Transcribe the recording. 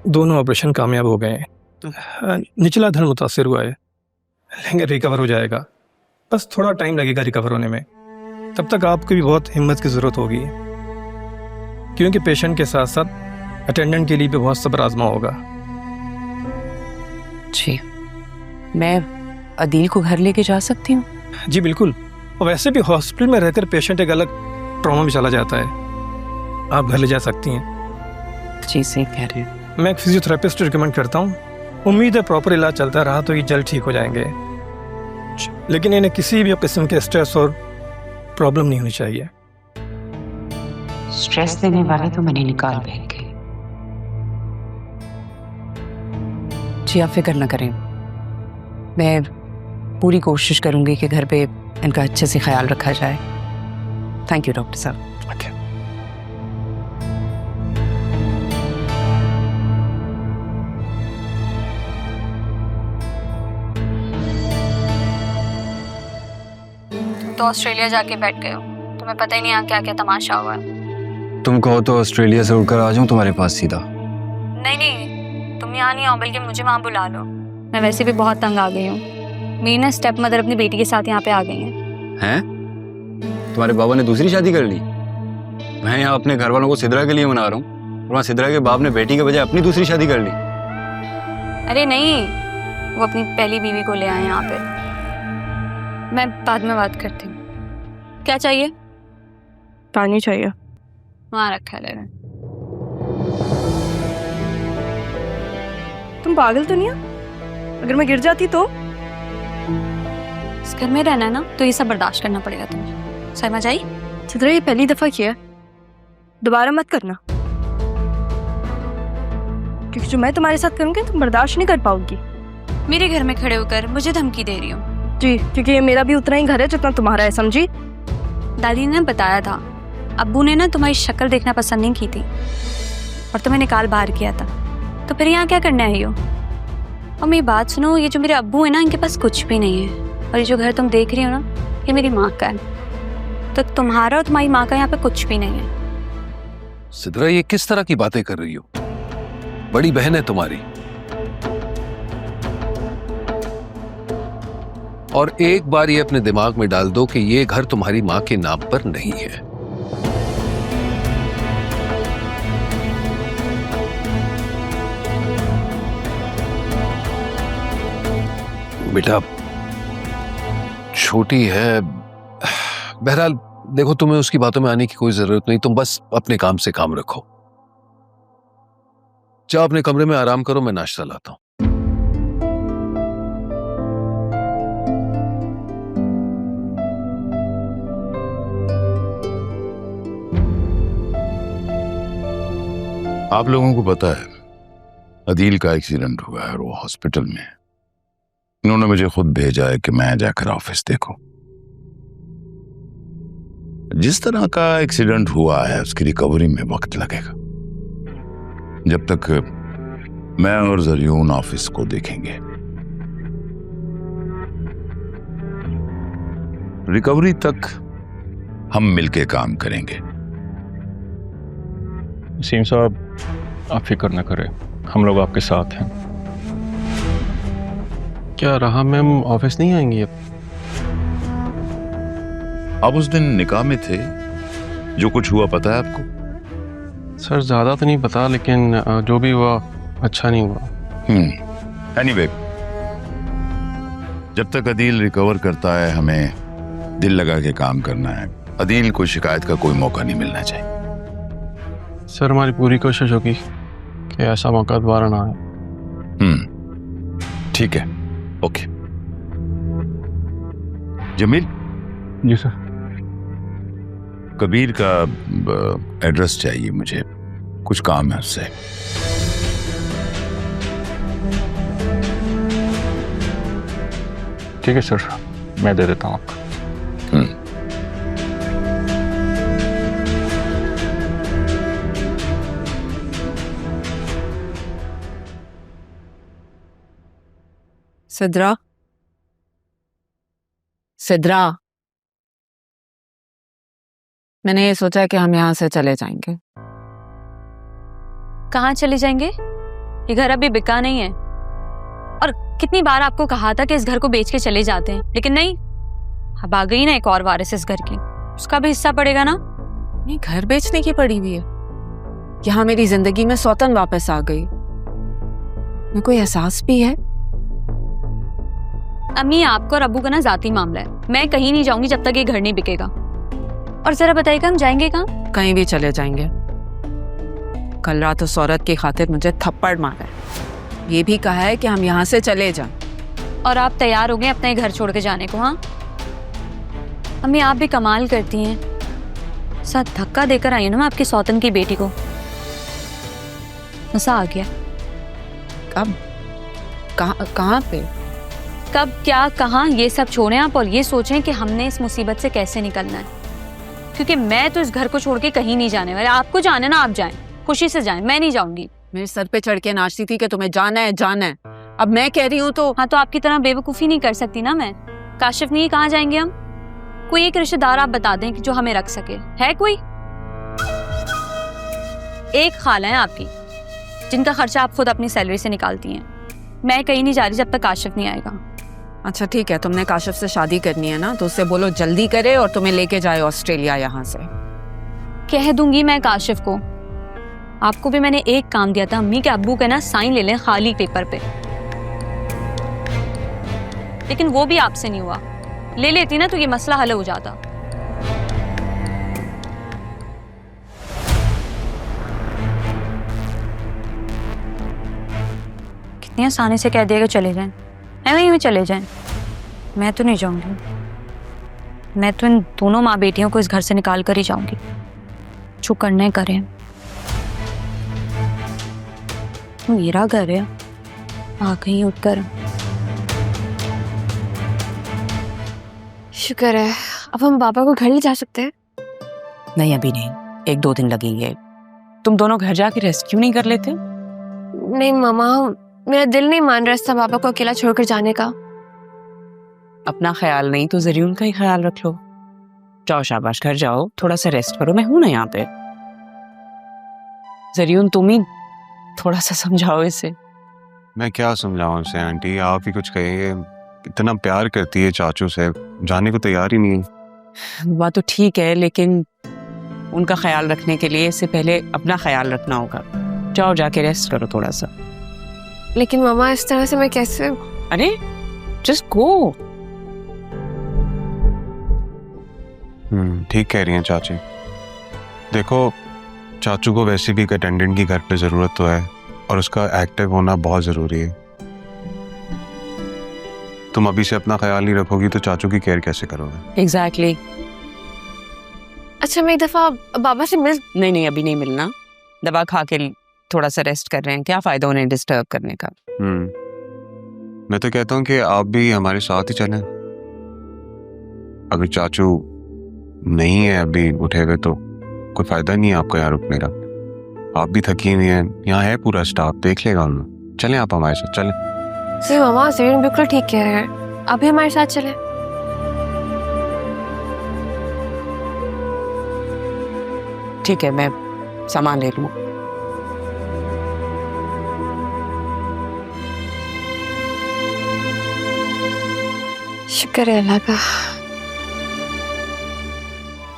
दोनों ऑपरेशन कामयाब हो गए हैं। निचला धड़ मुतासिर हुआ है, लेकिन रिकवर हो जाएगा। बस थोड़ा टाइम लगेगा रिकवर होने में। तब तक आपको भी बहुत हिम्मत की ज़रूरत होगी, क्योंकि पेशेंट के साथ साथ अटेंडेंट के लिए भी बहुत सब्र आजमा होगा। जी, मैं अदील को घर लेके जा सकती हूँ? जी बिल्कुल। और वैसे भी हॉस्पिटल में रहकर पेशेंट एक अलग ट्रॉमा में चला जाता है। आप घर ले जा सकती हैं। जी सही कह रहे हैं। मैं एक फिजियोथेरेपिस्ट रिकमेंड करता हूँ। उम्मीद है प्रॉपर इलाज चलता रहा तो ये जल्द ठीक हो जाएंगे, लेकिन इन्हें किसी भी किस्म के स्ट्रेस और प्रॉब्लम नहीं होनी चाहिए। स्ट्रेस देने वाले तो मैंने निकाल फेंके। जी आप फिक्र न करें, मैं पूरी कोशिश करूंगी कि घर पे इनका अच्छे से ख्याल रखा जाए। थैंक यू डॉक्टर साहब। तो ऑस्ट्रेलिया जाके बैठ गए हो, तुम्हें पता ही नहीं यहाँ क्या क्या तमाशा हुआ है। तुम कहो तो ऑस्ट्रेलिया से उड़कर आ जाऊं तुम्हारे पास सीधा? नहीं नहीं, तुम यहाँ नहीं आओ, बल्कि मुझे वहाँ बुला लो। मैं वैसे भी बहुत तंग आ गई हूँ। मेरी ना स्टेप मदर अपनी बेटी के साथ यहाँ पे आ गई हैं। तुम्हारे बाबा ने दूसरी शादी कर ली? मैं यहाँ अपने घर वालों को सिदरा के लिए मना रहा हूँ, और वहाँ सिदरा के बाप ने बेटी के बजाय अपनी दूसरी शादी कर ली। अरे नहीं, वो अपनी पहली बीवी को ले आए यहाँ पे। मैं बाद में बात करती हूँ। क्या चाहिए? पानी चाहिए। वहाँ रखा ले रहे। तुम पागल तो नहीं हो? अगर मैं गिर जाती तो? इस घर में रहना है ना, तो ये सब बर्दाश्त करना पड़ेगा तुम्हें। समझ आई? चित्रा, ये पहली दफा किया, दोबारा मत करना, क्योंकि जो मैं तुम्हारे साथ करूंगी तुम बर्दाश्त नहीं कर पाओगी। मेरे घर में खड़े होकर मुझे धमकी दे रही हो? जी, क्योंकि ये मेरा भी उतना ही घर है जितना तुम्हारा है, समझी? दादी ने बताया था, अब्बू ने ना तुम्हारी शक्ल देखना पसंद नहीं की थी और तुम्हें निकाल बाहर किया था। तो फिर यहाँ क्या करने आई हो? और मेरी बात सुनो, ये जो मेरे अब्बू है ना, इनके पास कुछ भी नहीं है, और ये जो घर तुम देख रही हो ना, ये मेरी माँ का है। तो तुम्हारा और तुम्हारी माँ का यहाँ पे कुछ भी नहीं है। सिद्रा, ये किस तरह की बातें कर रही हो? बड़ी बहन है तुम्हारी, और एक बार ये अपने दिमाग में डाल दो कि ये घर तुम्हारी माँ के नाम पर नहीं है। बेटा छोटी है, बहरहाल देखो, तुम्हें उसकी बातों में आने की कोई जरूरत नहीं। तुम बस अपने काम से काम रखो। जाओ अपने कमरे में आराम करो, मैं नाश्ता लाता हूं। आप लोगों को पता है अदील का एक्सीडेंट हुआ है और वो हॉस्पिटल में है। इन्होंने मुझे खुद भेजा है कि मैं जाकर ऑफिस देखूं। जिस तरह का एक्सीडेंट हुआ है उसकी रिकवरी में वक्त लगेगा। जब तक मैं और जरियून ऑफिस को देखेंगे, रिकवरी तक हम मिलके काम करेंगे। वसीम साहब, आप फिक्र न करें, हम लोग आपके साथ हैं। क्या रहा, मैम ऑफिस नहीं आएंगी अब? आप उस दिन निकाह में थे, जो कुछ हुआ पता है आपको? सर ज़्यादा तो नहीं पता, लेकिन जो भी हुआ अच्छा नहीं हुआ। एनीवे, जब तक अदील रिकवर करता है हमें दिल लगा के काम करना है। अदील को शिकायत का कोई मौका नहीं मिलना चाहिए। सर हमारी पूरी कोशिश होगी कि ऐसा मौका दोबारा ना आए। ठीक है, ओके। जमील। जी सर। कबीर का एड्रेस चाहिए मुझे, कुछ काम है उससे। ठीक है सर, मैं दे देता हूँ आपको। सिद्रा, सिद्रा, मैंने ये सोचा कि हम यहाँ से चले जाएंगे। कहाँ चले जाएंगे? ये घर अभी बिका नहीं है। और कितनी बार आपको कहा था कि इस घर को बेच के चले जाते हैं, लेकिन नहीं, अब आ गई ना एक और वारिस इस घर की, उसका भी हिस्सा पड़ेगा ना। नहीं, घर बेचने की पड़ी हुई है। यहाँ मेरी जिंदगी में सौतन वापस आ गई। मेरे को एहसास भी है। अम्मी, आपको और अब्बू का ना जाती मामला है। मैं कहीं नहीं जाऊंगी जब तक ये घर नहीं बिकेगा। और जरा बताइएगा, हम जाएंगे कहाँ? कहीं भी चले जाएंगे। कल रात उस औरत की खातिर मुझे थप्पड़ मारा है। ये भी कहा है कि हम यहाँ से चले जाएं। और आप तैयार हो गए अपने घर छोड़ के जाने को? हाँ अम्मी, आप भी कमाल करती हैं। साथ धक्का देकर आई ना मैं आपकी सौतन की बेटी को। मजा आ गया। कब? कहाँ पे? कब, क्या, कहाँ, ये सब छोड़ें आप और ये सोचें कि हमने इस मुसीबत से कैसे निकलना है। क्योंकि मैं तो इस घर को छोड़ के कहीं नहीं जाने वाली। आपको जाना है ना, आप जाएं, खुशी से जाएं, मैं नहीं जाऊंगी। मेरे सर पे चढ़ के नाचती थी कि तुम्हें जाना है जाना है। अब मैं कह रही हूँ तो। हाँ, तो आपकी तरह बेवकूफ़ी नहीं कर सकती ना मैं। काशिफ नहीं, कहाँ जाएंगे हम? कोई एक रिश्तेदार आप बता दें कि जो हमें रख सके। है कोई? एक खाला है आपकी जिनका खर्चा आप खुद अपनी सैलरी से निकालती हैं। मैं कहीं नहीं जा रही जब तक काशिफ नहीं आएगा। अच्छा ठीक है, तुमने काशिफ से शादी करनी है ना, तो उससे बोलो जल्दी करे और तुम्हें लेके जाए ऑस्ट्रेलिया यहाँ से। कह दूंगी मैं काशिफ को। आपको भी मैंने एक काम दिया था अम्मी के अब्बू के ना साइन ले लें खाली पेपर पे, लेकिन वो भी आपसे नहीं हुआ। ले लेती ना तो ये मसला हल हो जाता। कितनी आसानी से कह दिया कि चले जाएं, वहीं में चले जाएं। मैं तो नहीं जाऊंगी। मैं तो इन दोनों माँ बेटियों को इस घर से निकाल कर ही जाऊंगी। जो करना है करें, मेरा घर है। आ गई उठकर। शुक्र है, अब हम बाबा को घर ले जा सकते हैं। नहीं अभी नहीं, 1-2 दिन लगेंगे। तुम दोनों घर जाके रेस्ट क्यों नहीं कर लेते? नहीं मामा, मेरा दिल नहीं मान रहा था बाबा को अकेला छोड़कर जाने का। अपना ख्याल नहीं तो जरूर का ही ख्याल रख लो। जाओ शाबाश, घर जाओ, थोड़ा सा रेस्ट करो। मैं हूं ना यहाँ पे। जरियून तुम ही थोड़ा सा समझाओ इसे। मैं क्या समझाऊं उसे आंटी, आप ही कुछ कहिए। इतना प्यार करती है चाचू से, जाने को तैयार ही नहीं है। बात तो ठीक है, लेकिन उनका ख्याल रखने के लिए इससे पहले अपना ख्याल रखना होगा। जाओ जाके रेस्ट करो थोड़ा सा। लेकिन मामा इस तरह से मैं कैसे? अरे जस्ट गो। ठीक कह रही हैं चाची। देखो, चाचू को वैसे भी एक अटेंडेंट की घर पे जरूरत तो है, और उसका एक्टिव होना बहुत जरूरी है। तुम अभी से अपना ख्याल नहीं रखोगी तो चाचू की केयर कैसे करोगे? एग्जैक्टली। अच्छा मैं एक दफा बाबा से मिल। नहीं अभी नहीं मिलना। दवा खा के थोड़ा सा रेस्ट कर रहे हैं, क्या फायदा उन्हें डिस्टर्ब करने का। मैं तो कहता हूँ कि आप भी हमारे साथ ही चलें। अगर चाचू नहीं है अभी उठे हुए तो कोई फायदा नहीं है आपका यहाँ रुकने का। आप भी थकी हुई हैं, यहाँ है पूरा स्टाफ, देख लेगा उन्हें। चलें आप हमारे साथ, चलें। सही मामा, जरीन बिल्कुल ठीक कह रहे हैं। आप भी हमारे साथ चलें। ठीक है, मैं सामान ले लूँ। शुक्र है अल्लाह का।